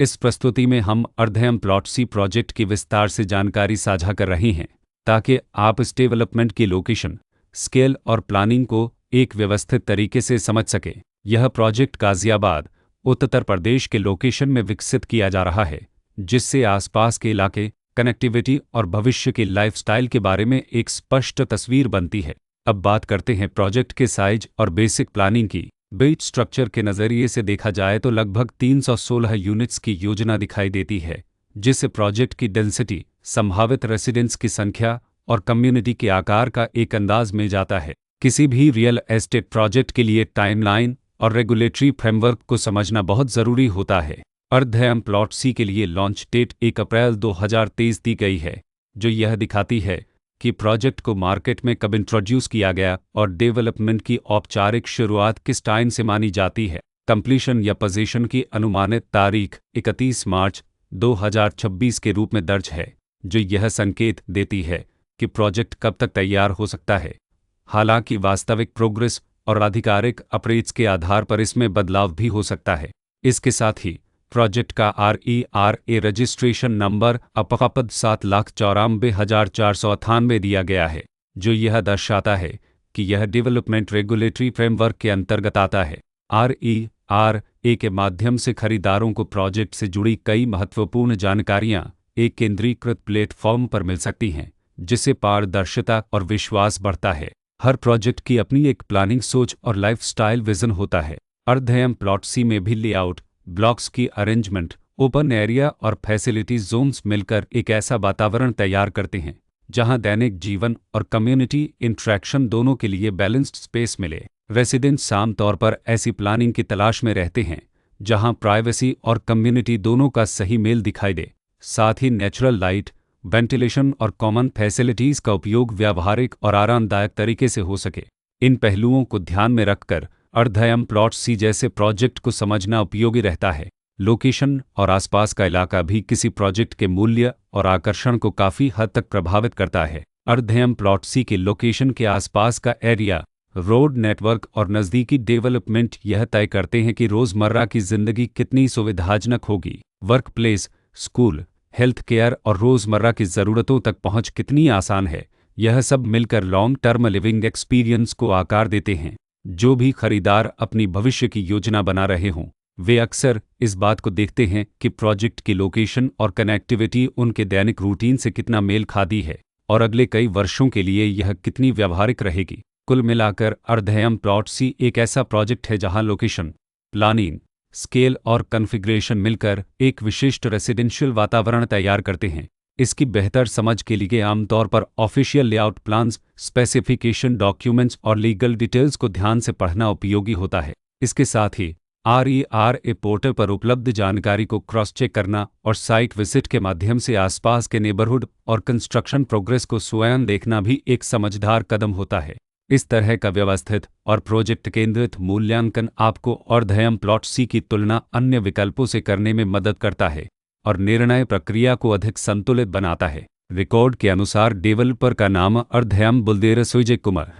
इस प्रस्तुति में हम अर्धयम प्लॉट सी प्रोजेक्ट की विस्तार से जानकारी साझा कर रहे हैं ताकि आप इस डेवलपमेंट की लोकेशन, स्केल और प्लानिंग को एक व्यवस्थित तरीके से समझ सकें। यह प्रोजेक्ट गाजियाबाद, उत्तर प्रदेश के लोकेशन में विकसित किया जा रहा है, जिससे आसपास के इलाके, कनेक्टिविटी और भविष्य के लाइफस्टाइल के बारे में एक स्पष्ट तस्वीर बनती है। अब बात करते हैं प्रोजेक्ट के साइज और बेसिक प्लानिंग की। बेट स्ट्रक्चर के नज़रिए से देखा जाए तो लगभग 316 यूनिट्स की योजना दिखाई देती है, जिससे प्रोजेक्ट की डेंसिटी, संभावित रेसिडेंट्स की संख्या और कम्युनिटी के आकार का एक अंदाज मिल जाता है। किसी भी रियल एस्टेट प्रोजेक्ट के लिए टाइमलाइन और रेगुलेटरी फ्रेमवर्क को समझना बहुत ज़रूरी होता है। अर्धयम प्लॉट सी के लिए लॉन्च डेट 1 अप्रैल 2023 दी गई है, जो यह दिखाती है कि प्रोजेक्ट को मार्केट में कब इंट्रोड्यूस किया गया और डेवलपमेंट की औपचारिक शुरुआत किस टाइम से मानी जाती है। कंप्लीशन या पोजीशन की अनुमानित तारीख 31 मार्च 2026 के रूप में दर्ज है, जो यह संकेत देती है कि प्रोजेक्ट कब तक तैयार हो सकता है। हालांकि वास्तविक प्रोग्रेस और आधिकारिक अप्रेज के आधार पर इसमें बदलाव भी हो सकता है। इसके साथ ही प्रोजेक्ट का RERA रजिस्ट्रेशन नंबर अपकपद 7,94,498 दिया गया है, जो यह दर्शाता है कि यह डेवलपमेंट रेगुलेटरी फ्रेमवर्क के अंतर्गत आता है। RERA के माध्यम से खरीदारों को प्रोजेक्ट से जुड़ी कई महत्वपूर्ण जानकारियां एक केंद्रीकृत प्लेटफॉर्म पर मिल सकती हैं, जिससे पारदर्शिता और विश्वास बढ़ता है। हर प्रोजेक्ट की अपनी एक प्लानिंग सोच और लाइफस्टाइल विजन होता है। अर्धयम प्लॉट सी में भी लेआउट, ब्लॉक्स की अरेंजमेंट, ओपन एरिया और फैसिलिटी जोन्स मिलकर एक ऐसा वातावरण तैयार करते हैं जहां दैनिक जीवन और कम्युनिटी इंटरेक्शन दोनों के लिए बैलेंस्ड स्पेस मिले। रेसिडेंट्स आमतौर पर ऐसी प्लानिंग की तलाश में रहते हैं जहां प्राइवेसी और कम्युनिटी दोनों का सही मेल दिखाई दे। साथ ही नेचुरल लाइट, वेंटिलेशन और कॉमन फैसिलिटीज़ का उपयोग व्यावहारिक और आरामदायक तरीके से हो सके। इन पहलुओं को ध्यान में रखकर अर्धयम प्लॉट सी जैसे प्रोजेक्ट को समझना उपयोगी रहता है। लोकेशन और आसपास का इलाका भी किसी प्रोजेक्ट के मूल्य और आकर्षण को काफ़ी हद तक प्रभावित करता है। अर्धयम प्लॉट सी के लोकेशन के आसपास का एरिया, रोड नेटवर्क और नज़दीकी डेवलपमेंट यह तय करते हैं कि रोज़मर्रा की ज़िंदगी कितनी सुविधाजनक होगी। Work place, school, health care और रोज़मर्रा की ज़रूरतों तक पहुँच कितनी आसान है। यह सब मिलकर लॉन्ग टर्म लिविंग एक्सपीरियंस को आकार देते हैं। जो भी खरीदार अपनी भविष्य की योजना बना रहे हों, वे अक्सर इस बात को देखते हैं कि प्रोजेक्ट की लोकेशन और कनेक्टिविटी उनके दैनिक रूटीन से कितना मेल खाती है और अगले कई वर्षों के लिए यह कितनी व्यावहारिक रहेगी। कुल मिलाकर अर्धयम प्लॉट सी एक ऐसा प्रोजेक्ट है जहां लोकेशन, प्लानिंग, स्केल और कॉन्फ़िगरेशन मिलकर एक विशिष्ट रेसिडेंशियल वातावरण तैयार करते हैं। इसकी बेहतर समझ के लिए आमतौर पर official layout plans, specification documents और लीगल डिटेल्स को ध्यान से पढ़ना उपयोगी होता है। इसके साथ ही RERA पोर्टल पर उपलब्ध जानकारी को क्रॉस चेक करना और साइट विजिट के माध्यम से आसपास के नेबरहुड और कंस्ट्रक्शन प्रोग्रेस को स्वयं देखना भी एक समझदार कदम होता है। इस तरह का व्यवस्थित और प्रोजेक्ट केंद्रित मूल्यांकन आपको अर्धयम प्लॉट सी की तुलना अन्य विकल्पों से करने में मदद करता है और निर्णय प्रक्रिया को अधिक संतुलित बनाता है। रिकॉर्ड के अनुसार डेवलपर का नाम अर्धयम बुल्देरस विजय कुमार